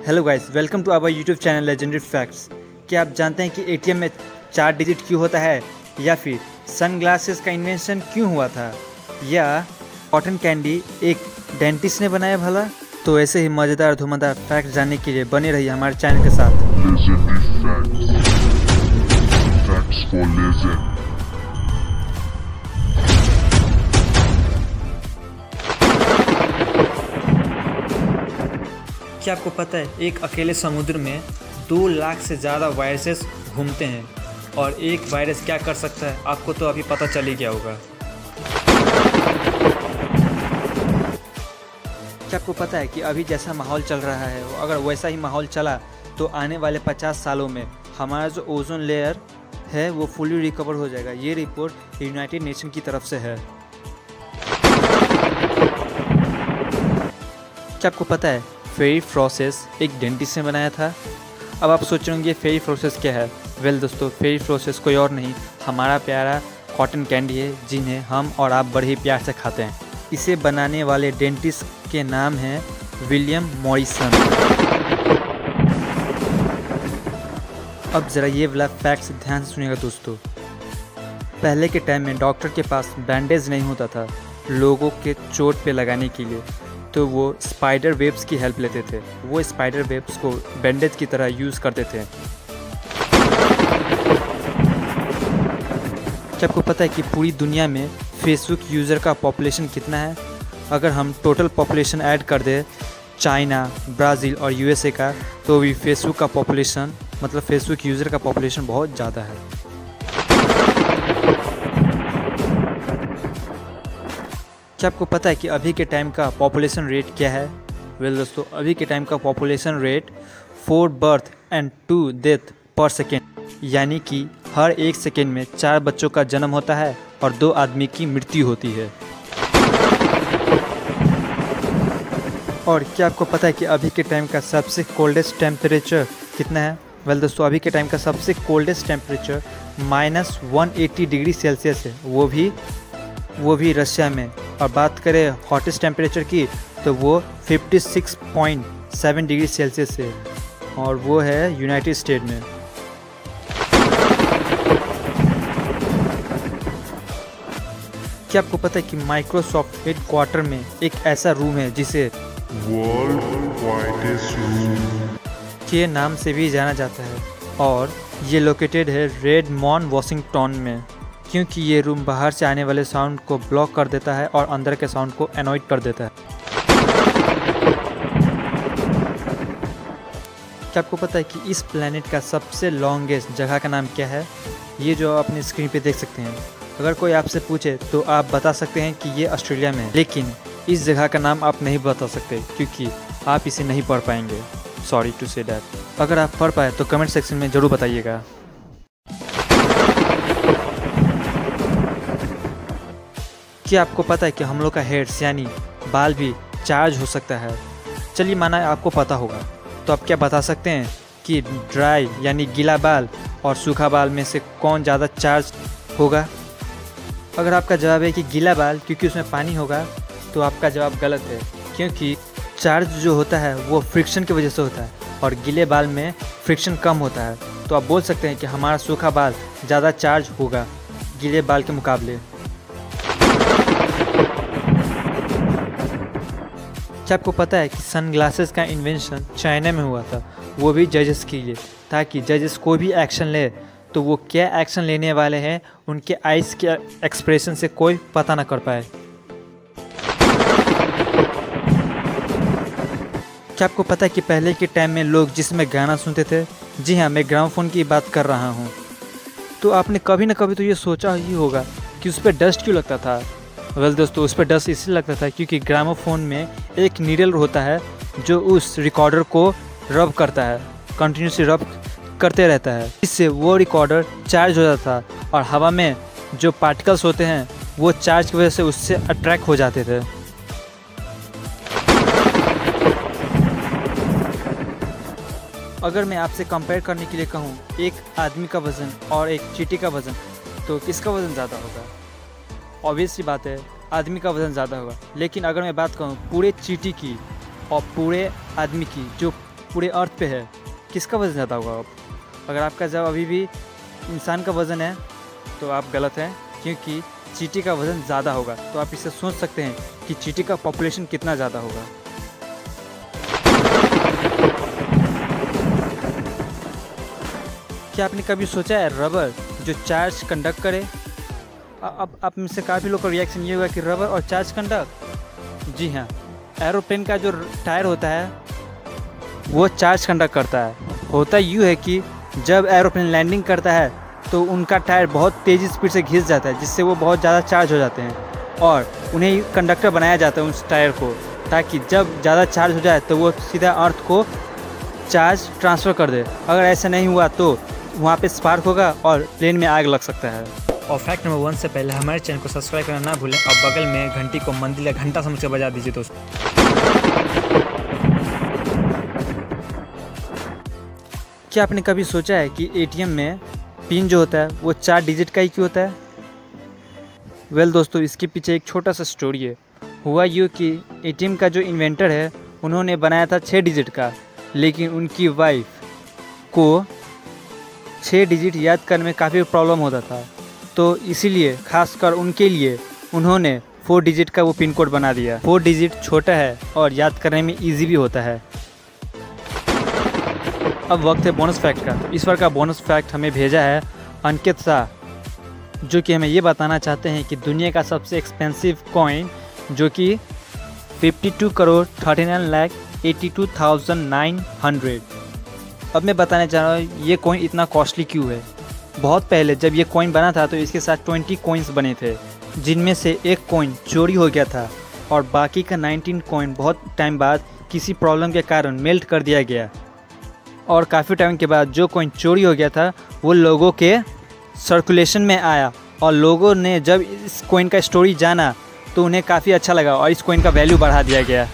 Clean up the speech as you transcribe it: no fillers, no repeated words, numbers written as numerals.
Hello guys, welcome to our YouTube channel legendary facts. क्या आप जानते हैं कि एटीएम में 4 डिजिट क्यों होता है, या फिर सनग्लासेस का इन्वेंशन क्यों हुआ था, या कॉटन कैंडी एक डेंटिस्ट ने बनाया भला? तो ऐसे ही मज़ेदार धुआंधार फैक्ट जानने के लिए बने रहिए हमारे चैनल के साथ। Legendary facts for legend। क्या आपको पता है एक अकेले समुद्र में 2 लाख से ज़्यादा वायरसेस घूमते हैं, और एक वायरस क्या कर सकता है आपको तो अभी पता चल ही गया होगा। क्या आपको पता है कि अभी जैसा माहौल चल रहा है अगर वैसा ही माहौल चला तो आने वाले 50 सालों में हमारा जो ओजोन लेयर है वो फुली रिकवर हो जाएगा। ये रिपोर्ट यूनाइटेड नेशन की तरफ से है। क्या आपको पता है फेरी फ्रोसेस एक डेंटिस्ट ने बनाया था? अब आप सोच रहे होंगे फेरी फ्रोसेस क्या है। वेल दोस्तों, फेरी फ्रोसेस कोई और नहीं, हमारा प्यारा कॉटन कैंडी है, जिन्हें हम और आप बड़े ही प्यार से खाते हैं। इसे बनाने वाले डेंटिस्ट के नाम है विलियम मॉरिसन। अब ज़रा ये वाला फैक्ट्स ध्यान से सुनिएगा दोस्तों। पहले के टाइम में डॉक्टर के पास बैंडेज नहीं होता था लोगों के चोट पे लगाने के लिए, तो वो स्पाइडर वेब्स की हेल्प लेते थे। वो स्पाइडर वेब्स को बैंडेज की तरह यूज़ करते थे। क्या आपको पता है कि पूरी दुनिया में फेसबुक यूज़र का पॉपुलेशन कितना है? अगर हम टोटल पॉपुलेशन ऐड कर दें चाइना, ब्राज़ील और यूएसए का, तो भी फेसबुक का पॉपुलेशन मतलब फेसबुक यूज़र का पॉपुलेशन बहुत ज़्यादा है। क्या आपको पता है कि अभी के टाइम का पॉपुलेशन रेट क्या है? वेल दोस्तों, अभी के टाइम का population rate 4 birth and 2 death पर सेकेंड, यानी कि हर 1 सेकेंड में 4 बच्चों का जन्म होता है और 2 आदमी की मृत्यु होती है। और क्या आपको पता है कि अभी के टाइम का सबसे कोल्डेस्ट टेम्परेचर कितना है? वेल दोस्तों, अभी के टाइम का सबसे कोल्डेस्ट टेम्परेचर -180 डिग्री सेल्सियस है, वो भी रशिया में। और बात करें हॉटेस्ट टेम्परेचर की, तो वो 56.7 डिग्री सेल्सियस है, और वो है यूनाइटेड स्टेट में। क्या आपको पता है कि माइक्रोसॉफ्ट हेडक्वार्टर में एक ऐसा रूम है जिसे वर्ल्ड वाइडेस्ट रूम के नाम से भी जाना जाता है, और ये लोकेटेड है रेडमॉन्ड वाशिंगटन में, क्योंकि ये रूम बाहर से आने वाले साउंड को ब्लॉक कर देता है और अंदर के साउंड को एनॉइड कर देता है। क्या आपको पता है कि इस प्लैनेट का सबसे लॉन्गेस्ट जगह का नाम क्या है? ये जो आप अपनी स्क्रीन पे देख सकते हैं। अगर कोई आपसे पूछे तो आप बता सकते हैं कि ये ऑस्ट्रेलिया में है, लेकिन इस जगह का नाम आप नहीं बता सकते क्योंकि आप इसे नहीं पढ़ पाएंगे। Sorry to say that. अगर आप पढ़ पाए तो कमेंट सेक्शन में ज़रूर बताइएगा। क्या आपको पता है कि हम लोग का हेड्स यानी बाल भी चार्ज हो सकता है? चलिए माना आपको पता होगा, तो आप क्या बता सकते हैं कि ड्राई यानी गीला बाल और सूखा बाल में से कौन ज़्यादा चार्ज होगा? अगर आपका जवाब है कि गीला बाल क्योंकि उसमें पानी होगा, तो आपका जवाब गलत है, क्योंकि चार्ज जो होता है वो फ्रिक्शन की वजह से होता है और गीले बाल में फ्रिक्शन कम होता है। तो आप बोल सकते हैं कि हमारा सूखा बाल ज़्यादा चार्ज होगा गीले बाल के मुकाबले। क्या आपको पता है कि सनग्लासेस का इन्वेंशन चाइना में हुआ था, वो भी जजेस के लिए, ताकि जजेस कोई भी एक्शन ले तो वो क्या एक्शन लेने वाले हैं उनके आइज़ के एक्सप्रेशन से कोई पता ना कर पाए। क्या आपको पता है कि पहले के टाइम में लोग जिसमें गाना सुनते थे, जी हाँ, मैं ग्रामोफोन की बात कर रहा हूँ, तो आपने कभी ना कभी तो ये सोचा ही होगा कि उस पर डस्ट क्यों लगता था? वेल दोस्तों, उस पर डस्ट इसलिए लगता था क्योंकि ग्रामोफोन में एक नीडल होता है जो उस रिकॉर्डर को रब करता है, कंटिन्यूसली रब करते रहता है, इससे वो रिकॉर्डर चार्ज हो जाता था और हवा में जो पार्टिकल्स होते हैं वो चार्ज की वजह से उससे अट्रैक्ट हो जाते थे। अगर मैं आपसे कंपेयर करने के लिए कहूँ एक आदमी का वज़न और एक चींटी का वज़न, तो किसका वज़न ज़्यादा होगा? ऑब्वियसली बात है, आदमी का वज़न ज़्यादा होगा। लेकिन अगर मैं बात करूँ पूरे चींटी की और पूरे आदमी की, जो पूरे अर्थ पे है, किसका वज़न ज़्यादा होगा? अगर आपका जवाब अभी भी इंसान का वज़न है तो आप गलत हैं, क्योंकि चींटी का वज़न ज़्यादा होगा। तो आप इससे सोच सकते हैं कि चींटी का पॉपुलेशन कितना ज़्यादा होगा। क्या आपने कभी सोचा है रबर जो चार्ज कंडक्ट करे? अब आप में से काफ़ी लोग का रिएक्शन ये होगा कि रबर और चार्ज कंडक्ट। जी हाँ, एरोप्लेन का जो टायर होता है वो चार्ज कंडक्ट करता है। होता यूँ है कि जब एरोप्लेन लैंडिंग करता है तो उनका टायर बहुत तेज़ी स्पीड से घिस जाता है, जिससे वो बहुत ज़्यादा चार्ज हो जाते हैं और उन्हें कंडक्टर बनाया जाता है उस टायर को, ताकि जब ज़्यादा चार्ज हो जाए तो वो सीधा अर्थ को चार्ज ट्रांसफ़र कर दे। अगर ऐसा नहीं हुआ तो वहाँ पे स्पार्क होगा और प्लेन में आग लग सकता है। और फैक्ट नंबर 1 से पहले हमारे चैनल को सब्सक्राइब करना ना भूलें और बगल में घंटी को मंदिर या घंटा समझ के बजा दीजिए दोस्तों। क्या आपने कभी सोचा है कि एटीएम में पिन जो होता है वो 4 डिजिट का ही क्यों होता है? वेल दोस्तों, इसके पीछे एक छोटा सा स्टोरी है। हुआ यूँ कि एटीएम का जो इन्वेंटर है उन्होंने बनाया था 6 डिजिट का, लेकिन उनकी वाइफ को 6 डिजिट याद करने में काफ़ी प्रॉब्लम होता था, तो इसीलिए खासकर उनके लिए उन्होंने 4 डिजिट का वो पिन कोड बना दिया। 4 डिजिट छोटा है और याद करने में इजी भी होता है। अब वक्त है बोनस फैक्ट का। तो इस बार का बोनस फैक्ट हमें भेजा है अंकित शाह, जो कि हमें ये बताना चाहते हैं कि दुनिया का सबसे एक्सपेंसिव कॉइन जो कि 52,39,82,900। अब मैं बताना चाह रहा हूँ ये कॉइन इतना कॉस्टली क्यों है। बहुत पहले जब ये कॉइन बना था तो इसके साथ 20 कॉइन्स बने थे, जिनमें से एक कॉइन चोरी हो गया था और बाकी का 19 कॉइन बहुत टाइम बाद किसी प्रॉब्लम के कारण मेल्ट कर दिया गया। और काफ़ी टाइम के बाद जो कॉइन चोरी हो गया था वो लोगों के सर्कुलेशन में आया और लोगों ने जब इस कॉइन का स्टोरी जाना तो उन्हें काफ़ी अच्छा लगा और इस कॉइन का वैल्यू बढ़ा दिया गया।